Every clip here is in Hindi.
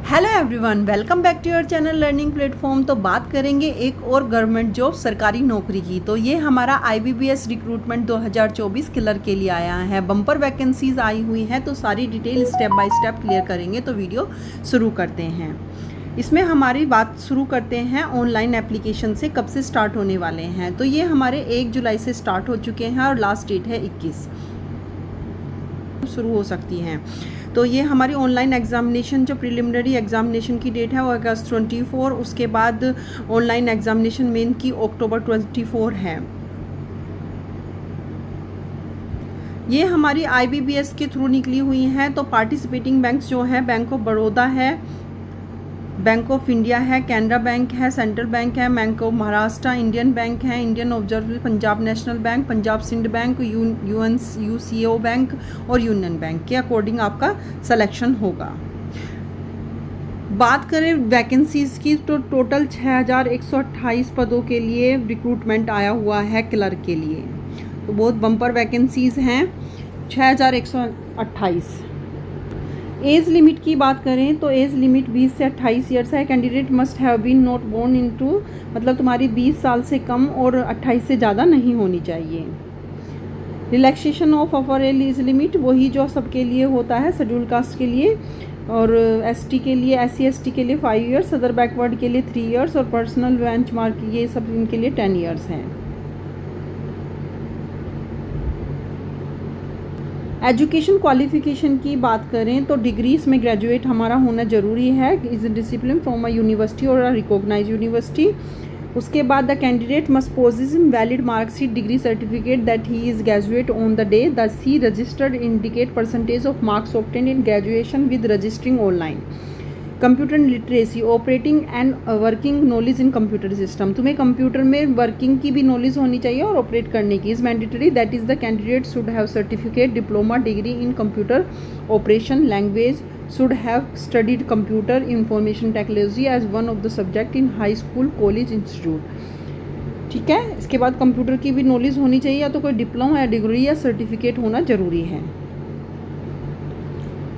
Hello everyone, welcome back to your channel learning platform. तो बात करेंगे एक और गवर्नमेंट जॉब सरकारी नौकरी की। तो ये हमारा आईबीपीएस रिक्रूटमेंट 2024 क्लर्क के लिए आया है। बम्पर वैकेंसीज आई हुई हैं, तो सारी detail step by step clear करेंगे। तो वीडियो शुरू करते हैं। इसमें हमारी बात शुरू करते हैं ऑनलाइन एप्लीकेशन से, कब से स्टार्ट होने वाले हैं। तो ये हमारे 1 जुलाई से स्टार्ट हो चुके हैं और लास्ट डेट है 21 शुरू हो सकती हैं। तो ये हमारी ऑनलाइन एग्जामिनेशन जो प्रिलिमिनरी एग्जामिनेशन की डेट है वो अगस्त 24, उसके बाद ऑनलाइन एग्जामिनेशन मेन की अक्टूबर 24 है। ये हमारी आईबीपीएस के थ्रू निकली हुई हैं। तो पार्टिसिपेटिंग बैंक्स जो है बैंक ऑफ बड़ौदा है, बैंक ऑफ इंडिया है, कैनरा बैंक है, सेंट्रल बैंक है, bank of Maharashtra, Indian bank है, Indian observer, Punjab national bank, Punjab Sindh bank, UCO bank और यूनियन बैंक के अकॉर्डिंग आपका सिलेक्शन होगा। बात करें वैकेंसीज की तो टोटल 6128 पदों के लिए रिक्रूटमेंट आया हुआ है क्लर्क के लिए। तो बहुत बम्पर वैकेंसीज हैं, 6128। एज लिमिट की बात करें तो एज लिमिट 20 से 28 ईयर्स है। Candidate must have been not born into, मतलब तुम्हारी 20 साल से कम और 28 से ज़्यादा नहीं होनी चाहिए। Relaxation of upper age limit वही जो सबके लिए होता है, शेड्यूल कास्ट के लिए और एसटी के लिए, SC ST के लिए 5 ईयर्स, अदर बैकवर्ड के लिए 3 ईयर्स और पर्सनल बेंचमार्क ये सब इनके लिए 10 ईयर्स हैं। एजुकेशन क्वालिफिकेशन की बात करें तो डिग्रीज में ग्रेजुएट हमारा होना ज़रूरी है, is discipline from a university और अ रिकॉग्नाइज यूनिवर्सिटी। उसके बाद the candidate must possess valid marksheet degree certificate that he is graduate on the day the C registered indicate percentage of marks obtained in graduation with registering online. Computer literacy, operating and working knowledge in computer system, तुम्हें कंप्यूटर में वर्किंग की भी नॉलेज होनी चाहिए और ऑपरेट करने की। Is mandatory that is the candidate should have certificate diploma degree in computer operation language, should have studied computer information technology as one of the subject in high school college institute. ठीक है, इसके बाद कंप्यूटर की भी नॉलेज होनी चाहिए, या तो कोई डिप्लोमा या डिग्री या सर्टिफिकेट होना जरूरी है।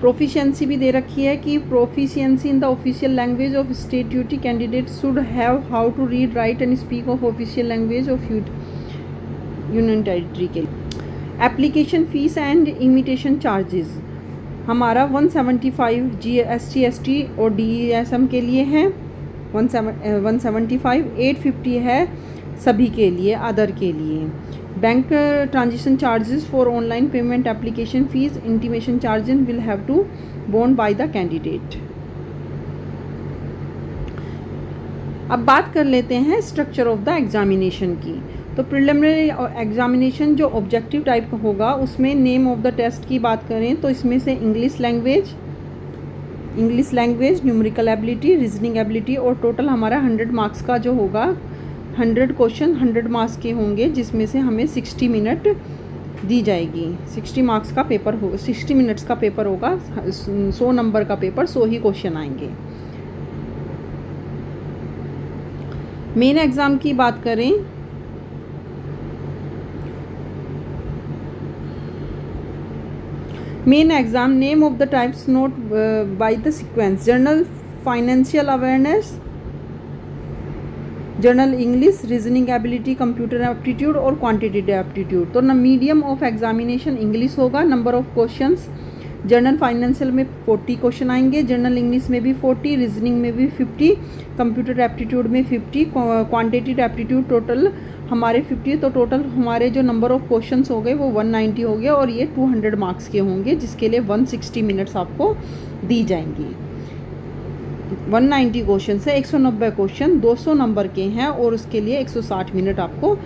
प्रोफिशिएंसी भी दे रखी है कि proficiency in the official language of state duty, candidate should have how to read write and speak of official language of union territory के लिए। Application fees and imitation charges हमारा 175 GST ST और DESM के लिए है, 175, 850 है सभी के लिए, अदर के लिए। Bank transaction charges for online payment application fees intimation charges will have to borne by the candidate. अब बात कर लेते हैं स्ट्रक्चर ऑफ द एग्जामिनेशन की। तो प्रिलिमिनरी एग्जामिनेशन जो ऑब्जेक्टिव टाइप का होगा उसमें नेम ऑफ द टेस्ट की बात करें तो इसमें से English language, numerical ability, reasoning ability और टोटल हमारा 100 मार्क्स का जो होगा, 100 क्वेश्चन 100 मार्क्स के होंगे, जिसमें से हमें 60 मिनट दी जाएगी। 60 मार्क्स का पेपर हो, 60 मिनट्स का पेपर होगा, 100 नंबर का पेपर, 100 ही क्वेश्चन आएंगे। मेन एग्ज़ाम की बात करें main exam name of the types note by the sequence, general financial awareness, general English, reasoning ability, computer aptitude और क्वांटिटेटिव एप्टीट्यूड। तो मीडियम ऑफ एग्जामिनेशन इंग्लिश होगा। Number of questions general financial में 40 क्वेश्चन आएंगे, जनरल इंग्लिश में भी 40, रीजनिंग में भी 50, कंप्यूटर एप्टीट्यूड में 50, क्वांटिटेटिव एप्टीट्यूड टोटल हमारे 50। तो टोटल हमारे जो नंबर ऑफ क्वेश्चंस हो गए वो 190 हो गए और ये 200 मार्क्स के होंगे, जिसके लिए 160 मिनट्स आपको दी जाएंगी। 190 क्वेश्चन से 190 क्वेश्चन 200 नंबर के हैं और उसके लिए 160 मिनट आपको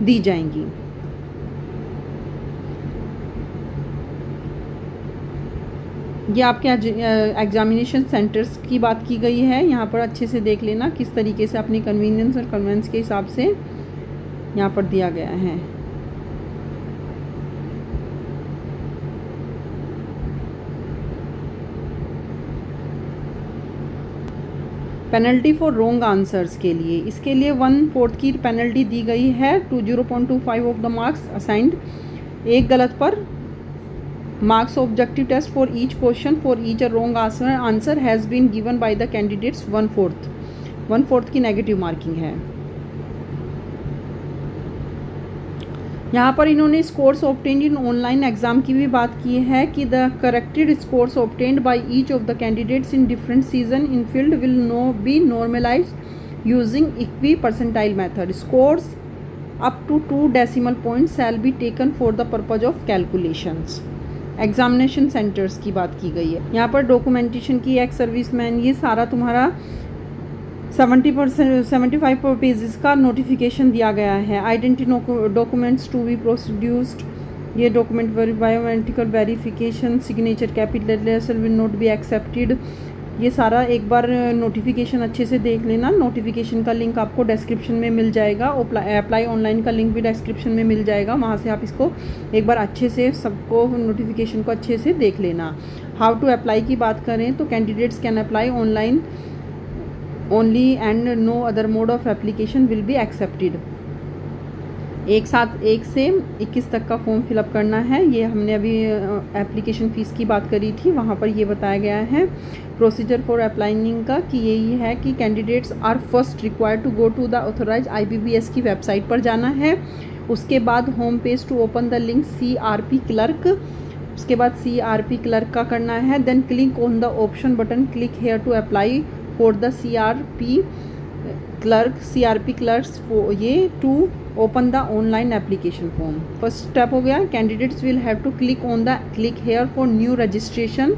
दी जाएंगी। ये आपके एग्जामिनेशन सेंटर्स की बात की गई है, यहाँ पर अच्छे से देख लेना किस तरीके से अपनी कन्वीनियंस और कन्वेंस के हिसाब से यहाँ पर दिया गया है। पेनल्टी फॉर रॉन्ग आंसर्स के लिए, इसके लिए 1/4 की पेनल्टी दी गई है to 0.25 of the marks assigned. एक गलत पर Marks of objective test for each question, for each a wrong answer has been given by the candidates 1/4 की नेगेटिव मार्किंग है। यहाँ पर इन्होंने scores obtained in online exam की भी बात की है कि the corrected scores obtained by each of the candidates in different season in field will be normalized using equi percentile method. Scores up to 2 decimal point shall be taken for the purpose of calculations. Examination centres की बात की गई है। यहाँ पर डॉक्यूमेंटेशन की, एक्स सर्विसमैन, ये सारा तुम्हारा 75 पेजेस का नोटिफिकेशन दिया गया है। Identity documents to be produced, ये document biometrical verification, signature capital letter will not be accepted. ये सारा एक बार नोटिफिकेशन अच्छे से देख लेना। नोटिफिकेशन का लिंक आपको डिस्क्रिप्शन में मिल जाएगा, अप्लाई ऑनलाइन का लिंक भी डिस्क्रिप्शन में मिल जाएगा, वहाँ से आप इसको एक बार अच्छे से सबको नोटिफिकेशन को अच्छे से देख लेना। हाउ टू अप्लाई की बात करें तो candidates can apply online only and no other mode of application will be accepted. एक साथ 1 से 21 तक का फॉर्म फिलअप करना है। ये हमने अभी एप्लीकेशन फ़ीस की बात करी थी, वहाँ पर ये बताया गया है प्रोसीजर फॉर अप्लाइंग का कि यही है कि candidates are first required to go to the authorize IBBS की वेबसाइट पर जाना है। उसके बाद home page to open the link CRP clerk, उसके बाद CRP क्लर्क का करना है। Then click on the option button click here to apply for the CRP clerks ये to open the online application form. First step हो गया, candidates will have to click on the click here for new registration,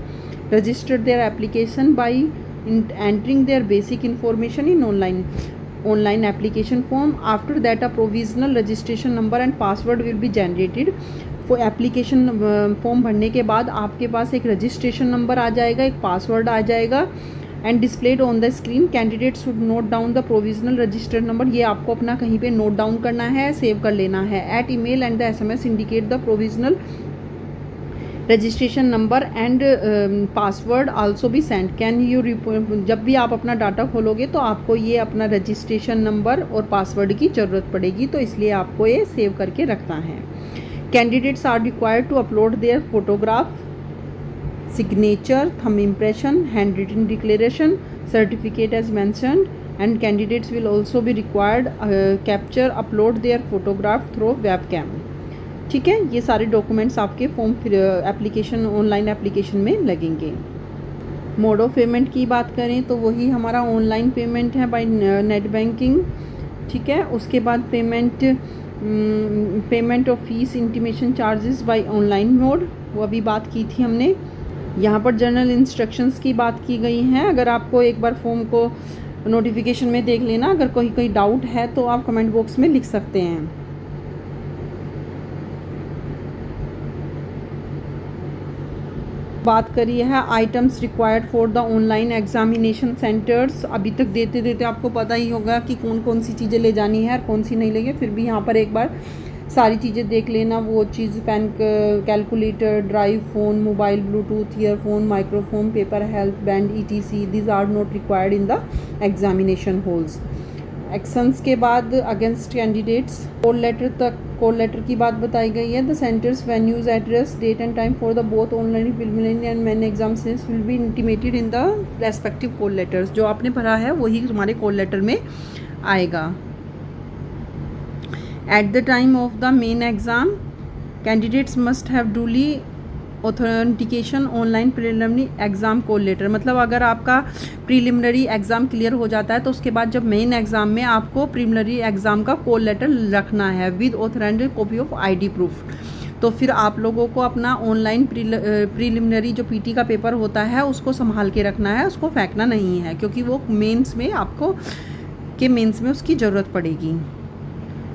register their application by entering their basic information in online application form. After that a provisional registration number and password will be generated. For application form भरने के बाद आपके पास एक रजिस्ट्रेशन नंबर आ जाएगा, एक पासवर्ड आ जाएगा and displayed on the screen. Candidate should note down the provisional registered number, ये आपको अपना कहीं पे नोट डाउन करना है, सेव कर लेना है। At email and the SMS indicate the provisional registration number and password also be send. Can you जब भी आप अपना डाटा खोलोगे तो आपको ये अपना रजिस्ट्रेशन नंबर और पासवर्ड की ज़रूरत पड़ेगी, तो इसलिए आपको ये सेव करके रखना है। Candidates are required to upload their photograph, signature, thumb impression, handwritten declaration, certificate as mentioned, and candidates will also be required capture upload their photograph through webcam। ठीक है, ये सारे डॉक्यूमेंट्स आपके फॉर्म एप्लीकेशन ऑनलाइन एप्लीकेशन में लगेंगे। मोड ऑफ पेमेंट की बात करें तो वही हमारा ऑनलाइन पेमेंट है बाय नेट बैंकिंग। ठीक है, उसके बाद payment of fees intimation charges by online mode, वो अभी बात की थी हमने। यहाँ पर जनरल इंस्ट्रक्शंस की बात की गई हैं। अगर आपको एक बार फॉर्म को नोटिफिकेशन में देख लेना, अगर कोई डाउट है तो आप कमेंट बॉक्स में लिख सकते हैं। बात करी है items required for the online examination centres. अभी तक देते देते आपको पता ही होगा कि कौन कौन सी चीज़ें ले जानी है और कौन सी नहीं लेंगे, फिर भी यहाँ पर एक बार सारी चीज़ें देख लेना। वो चीज़ pen, calculator, drive, phone, mobile, bluetooth, earphone, microphone, paper, health band, ETC these are not required in the examination halls. Actions के बाद अगेंस्ट कैंडिडेट्स, कॉल लेटर की बात बताई गई है। The centres, venues, address, date and time for the both online preliminary and main exams will be intimated in the respective call letters. जो आपने भरा है वही हमारे कॉल लेटर में आएगा। At the time of the main exam, candidates must have duly authentication online preliminary exam call letter। मतलब अगर आपका प्रीलिमिनरी एग्ज़ाम क्लियर हो जाता है तो उसके बाद जब मेन एग्ज़ाम में आपको प्रीलिमिनरी एग्ज़ाम का कॉल लेटर रखना है with authorised copy of ID proof. तो फिर आप लोगों को अपना ऑनलाइन प्रीलिमिनरी जो PT का पेपर होता है उसको संभाल के रखना है, उसको फेंकना नहीं है, क्योंकि वो मेंस में आपको मेंस में उसकी ज़रूरत पड़ेगी।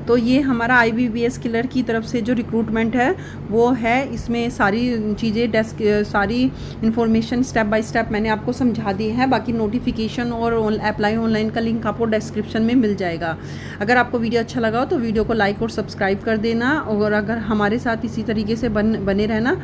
तो ये हमारा IBBS क्लर्क की तरफ से जो रिक्रूटमेंट है वो है। इसमें सारी चीज़ें सारी इन्फॉर्मेशन स्टेप बाय स्टेप मैंने आपको समझा दी है। बाकी नोटिफिकेशन और अप्लाई ऑनलाइन का लिंक आपको डिस्क्रिप्शन में मिल जाएगा। अगर आपको वीडियो अच्छा लगा हो तो वीडियो को लाइक और सब्सक्राइब कर देना, और अगर हमारे साथ इसी तरीके से बने रहना।